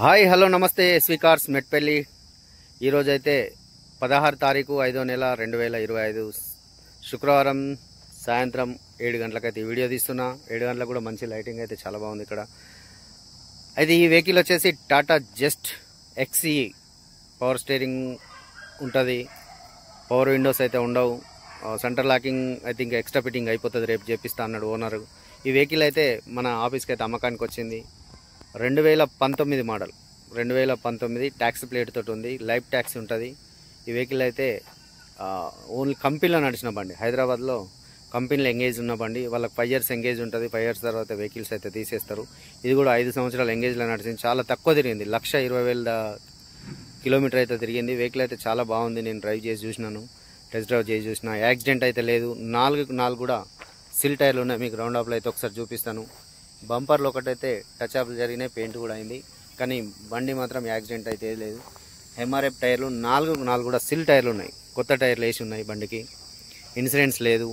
Hi hello నమస్తే SV cars Metpally ఈరోజైతే 16 తారీఖు 5వ నెల 2025 శుక్రవారం సాయంత్రం 7 గంటలకైతే వీడియో తీస్తున్నా. 7 గంటలకు కూడా మంచి లైటింగ్ అయితే చాలా బాగుంది ఇక్కడ. అయితే ఈ వెహికల్ వచ్చేసి Tata just XE power steering ఉంటుంది. పవర్ విండోస్ అయితే ఉండవు. సెంటర్ లాకింగ్ అయితే ఇంకా ఎక్స్ట్రా ఫిట్టింగ్ అయిపోతుంది, రేపు చేపిస్తా అన్నాడు ఓనర్. ఈ వెహికల్ అయితే మన ఆఫీస్కి అయితే అమ్మకానికి వచ్చింది. 2019 మోడల్, 2019 ట్యాక్స్ ప్లేట్ తోటి ఉంది. లైఫ్ ట్యాక్స్ ఉంటుంది. ఈ వెహికల్ అయితే ఓన్లీ కంపెనీలో నడిచిన బండి. హైదరాబాద్లో కంపెనీలో ఎంగేజ్ ఉన్న బండి. వాళ్ళకి 5 years ఎంగేజ్ ఉంటుంది. 5 years తర్వాత వెహికల్స్ అయితే తీసేస్తారు. ఇది కూడా 5 సంవత్సరాలు ఎంగేజ్లో నడిచింది. చాలా తక్కువ తిరిగింది, 1,20,000 కిలోమీటర్ అయితే తిరిగింది. వెహికల్ అయితే చాలా బాగుంది. నేను డ్రైవ్ చేసి చూసినాను, టెస్ట్ డ్రైవ్ చేసి చూసిన. యాక్సిడెంట్ అయితే లేదు. 4 కూడా సిల్ టైర్లు ఉన్నాయి. మీకు రౌండ్ అప్లో అయితే ఒకసారి చూపిస్తాను. బంపర్లో ఒకటైతే టచ్ అప్లు జరిగినాయి, పెయింట్ కూడా అయింది. కానీ బండి మాత్రం యాక్సిడెంట్ అయితే లేదు. MRF టైర్లు 4 కూడా సిల్ టైర్లు ఉన్నాయి. కొత్త టైర్లు వేసి ఉన్నాయి బండికి. ఇన్సూరెన్స్ లేదు,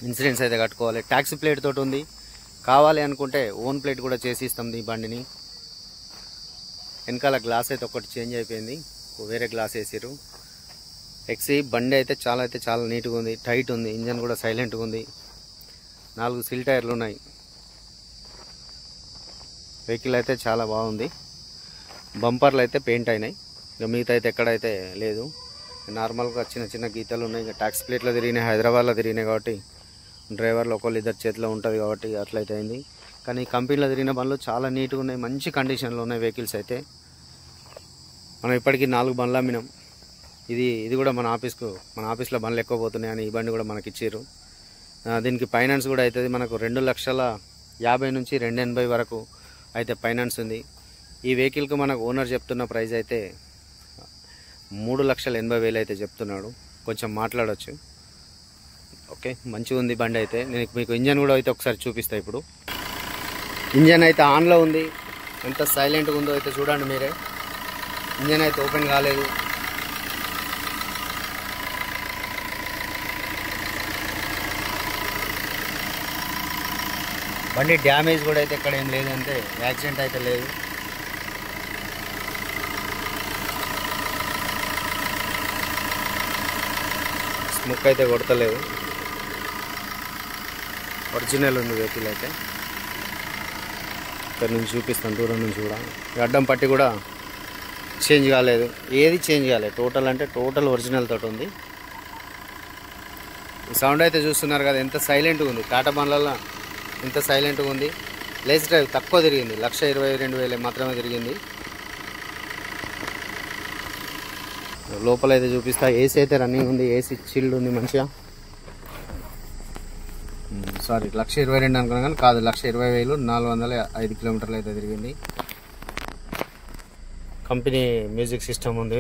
ఇన్సూరెన్స్ అయితే కట్టుకోవాలి. ట్యాక్సీ ప్లేట్ తోటి ఉంది. కావాలి అనుకుంటే ఓన్ ప్లేట్ కూడా చేసి ఇస్తాం ఈ బండిని. వెనకాల గ్లాస్ అయితే ఒకటి చేంజ్ అయిపోయింది, వేరే గ్లాస్ వేసారు. XE బండి అయితే చాలా నీట్గా ఉంది, టైట్ ఉంది. ఇంజన్ కూడా సైలెంట్గా ఉంది. 4 సిల్ టైర్లు ఉన్నాయి. వెహికల్ అయితే చాలా బాగుంది. బంపర్లు అయితే పెయింట్ అయినాయి, ఇక మిగతా అయితే ఎక్కడైతే లేదు. నార్మల్గా చిన్న గీతలు ఉన్నాయి. ఇక ట్యాక్స్ ప్లేట్లో తిరిగినాయి, హైదరాబాద్లో తిరిగినాయి కాబట్టి డ్రైవర్లు ఒకళ్ళు ఇద్దరు చేతిలో ఉంటుంది కాబట్టి అట్లయితే అయింది. కానీ కంపెనీలో తిరిగిన బండ్లు చాలా నీట్గా ఉన్నాయి, మంచి కండిషన్లో ఉన్నాయి వెహికల్స్ అయితే. మనం ఇప్పటికీ 4 బండ్లు అమ్మినాం. ఇది కూడా మన ఆఫీస్లో బండ్లు ఎక్కువ పోతున్నాయి అని ఈ బండి కూడా మనకి ఇచ్చారు. దీనికి ఫైనాన్స్ కూడా అవుతుంది. మనకు 2,50,000 నుంచి 2,80,000 వరకు అయితే ఫైనాన్స్ ఉంది. ఈ వెహికల్కి మనకు ఓనర్ చెప్తున్న ప్రైస్ అయితే 3,80,000 అయితే చెప్తున్నాడు. కొంచెం మాట్లాడవచ్చు. ఓకే, మంచిగా ఉంది బండి అయితే. నేను మీకు ఇంజన్ కూడా అయితే ఒకసారి చూపిస్తా. ఇప్పుడు ఇంజన్ అయితే ఆన్లో ఉంది. ఎంత సైలెంట్గా ఉందో అయితే చూడండి మీరే. ఇంజన్ అయితే ఓపెన్ కాలేదు. బండి డ్యామేజ్ కూడా అయితే ఎక్కడ ఏం లేదు, అంటే యాక్సిడెంట్ అయితే లేదు. స్మోక్ అయితే కొడతలేదు. ఒరిజినల్ ఉంది వెహికల్ అయితే. ఇక్కడ నుంచి చూపిస్తాను, దూరం నుంచి కూడా. అడ్డం పట్టి కూడా చేంజ్ కాలేదు, ఏది చేంజ్ కాలేదు. టోటల్ ఒరిజినల్ తోటి ఉంది. ఈ సౌండ్ అయితే చూస్తున్నారు కదా, ఎంత సైలెంట్గా ఉంది. టాటా బండ్లలో ఇంత సైలెంట్గా ఉంది. లేస్ డ్రైవ్ తక్కువ తిరిగింది, 1,22,000 మాత్రమే తిరిగింది. లోపల అయితే చూపిస్తా. ఏసీ అయితే రన్నింగ్ ఉంది, ఏసీ చిల్డ్ ఉంది మంచిగా. సారీ, 1,22,000 అనుకున్నా కానీ కాదు, 1,20,000, 405 కిలోమీటర్లు అయితే తిరిగింది. కంపెనీ మ్యూజిక్ సిస్టమ్ ఉంది.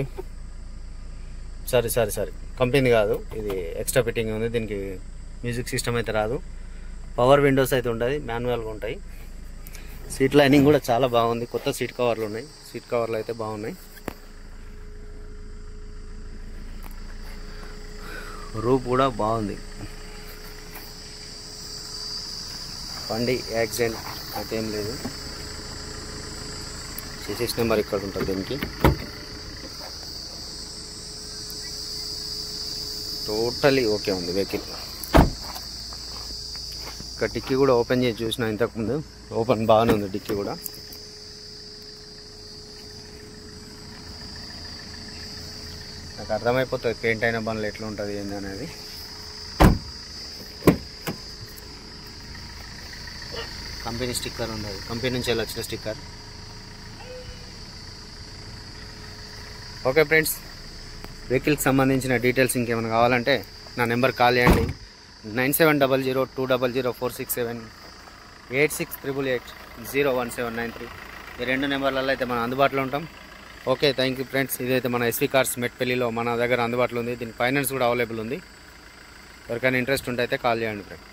సారీ కంపెనీ కాదు, ఇది ఎక్స్ట్రా ఫిట్టింగ్ ఉంది. దీనికి మ్యూజిక్ సిస్టమ్ అయితే రాదు. పవర్ విండోస్ అయితే ఉంటుంది, మాన్యువల్గా ఉంటాయి. సీట్ లైనింగ్ కూడా చాలా బాగుంది. కొత్త సీట్ కవర్లు ఉన్నాయి. సీట్ కవర్లు అయితే బాగున్నాయి. రూప్ కూడా బాగుంది. బండి యాక్సిడెంట్ అయితే ఏం లేదు. CC నెంబర్ ఇక్కడ ఉంటుంది దీనికి. టోటలీ ఓకే ఉంది వెహికల్. ఇక డిక్కీ కూడా ఓపెన్ చేసి చూసిన ఇంతకుముందు, ఓపెన్ బాగానే ఉంది డిక్కీ కూడా. నాకు అర్థమైపోతుంది పెయింట్ అయిన బండ్లు ఎట్లా ఉంటుంది ఏంది అనేది. కంపెనీ స్టిక్కర్ ఉంది, కంపెనీ నుంచి వచ్చిన స్టిక్కర్. ఓకే ఫ్రెండ్స్, వెహికల్కి సంబంధించిన డీటెయిల్స్ ఇంకేమైనా కావాలంటే నా నెంబర్ కాల్ చేయండి. 9700200467, 8688801793. ఈ 2 నెంబర్లలో అయితే మనం అందుబాటులో ఉంటాం. Okay, thank you friends. ఇదైతే మన ఎస్వి కార్స్ మెట్పల్లిలో మన దగ్గర అందుబాటులో ఉంది. దీనికి ఫైనాన్స్ కూడా అవైలబుల్ ఉంది. ఎవరికైనా ఇంట్రెస్ట్ ఉంటే అయితే కాల్ చేయండి ఫ్రెండ్.